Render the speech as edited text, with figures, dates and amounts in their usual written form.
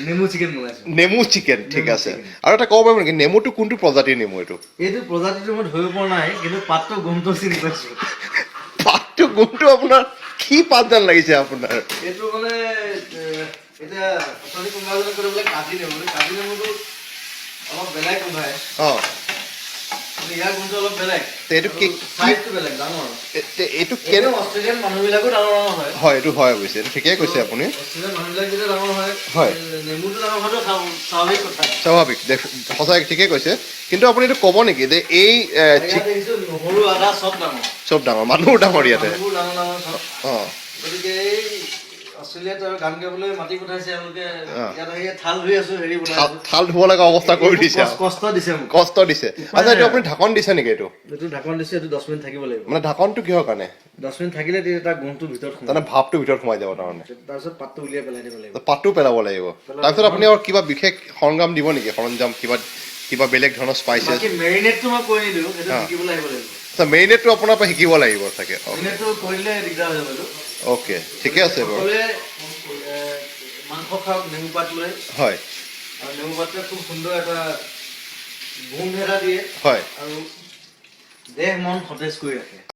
নেমু চিকেন বনাইছো নেমু চিকেন ঠিক নেমু আছে chicken। আৰু এটা ক'ব পাৰিব নেকি নেমুটো কোনটো প্ৰজাতিৰ নেমু এইটো এইটো প্ৰজাতিটো মই ধৰিব পৰা নাই কিন্তু পাতটো গোন্ধটো চিনি পাইছো পাতটো গোন্ধটো আপোনাৰ কি পাত যেন লাগিছে আপোনাৰ এইটো মানে এতিয়া অথনি কোনোবা এজনে ক'লে বোলে কাজি নেমুটো অলপ বেলেগ গোন্ধায় অঁ কিন্তু ইয়াৰ গোন্ধটো অলপ বেলেগ তে এইটো কি চাইজটো বেলেগ ডাঙৰ এইটো কেনে অষ্ট্ৰেলিয়ান মানুহবিলাকো ডাঙৰ ডাঙৰ হয় হয় এইটো হয় অৱশ্যে এইটো ঠিকেই কৈছে আপুনি অষ্ট্ৰেলিয়ান মানুহবিলাক যেতিয়া ডাঙৰ হয় হয়। নেমুটো ডাঙৰ হোৱাটো স্বাভাৱিক কথা স্বাভাৱিক সঁচাই ঠিকেই কৈছে কিন্তু আপুনি এইটো ক'ব নেকি যে এই ইয়াত দেখিছোঁ নহৰু আদা চব ডাঙৰ চব ডাঙৰ মানুহো ডাঙৰ ইয়াতে মানুহবোৰ ডাঙৰ ডাঙৰ চব অঁ গতিকে এই অষ্ট্ৰেলিয়াত আৰু গান গাবলৈ মাতি পঠাইছে এওঁলোকে অ। ইয়াত আহি থাল ধুই আছো হেৰি বনাই আছো থাল ধুব লগা অৱস্থা কৰি দিছে আৰু। কষ্ট দিছে মোক কষ্ট দিছে আচ্ছা এইটো আপুনি ঢাকন দিছে নেকি এইটো এইটো ঢাকন দিছে এইটো 10 মিনিট থাকিব লাগিব মানে ঢাকনটো কিহৰ কাৰণে 10 মিনিট থাকিলে তেতিয়া তাৰ গোন্ধটো ভিতৰত সোমাই তাৰমানে ভাপটো ভিতৰত সোমাই যাব তাৰমানে তাৰপিছত পাতটো উলিয়াই পেলাই দিব লাগিব পাতটো পেলাব লাগিব তাৰপিছত আপুনি আৰু কিবা বিশেষ সৰঞ্জাম দিব নেকি সৰঞ্জাম কিবা কিবা বেলেগ ধৰণৰ স্পাইচেছ বাকী মেৰিনেটটো মই কৰি নিদিওঁ সেইটো অ। শিকিবলৈ আহিব লাগিব আচ্ছা মেৰিনেটটো আপোনাৰ পৰা শিকিব লাগিব চাগে মেৰিনেটটো কৰিলে দিগদাৰ হৈ যাব এইটো অ'কে ঠিকে আছে বাৰু সকলোৱে মাংস খাওক নেমু পাত লৈ হয় আৰু নেমু পাতটোৱে খুব সুন্দৰ এটা গোন্ধ এটা দিয়ে হয় আৰু দেহ মন সতেজ কৰি ৰাখে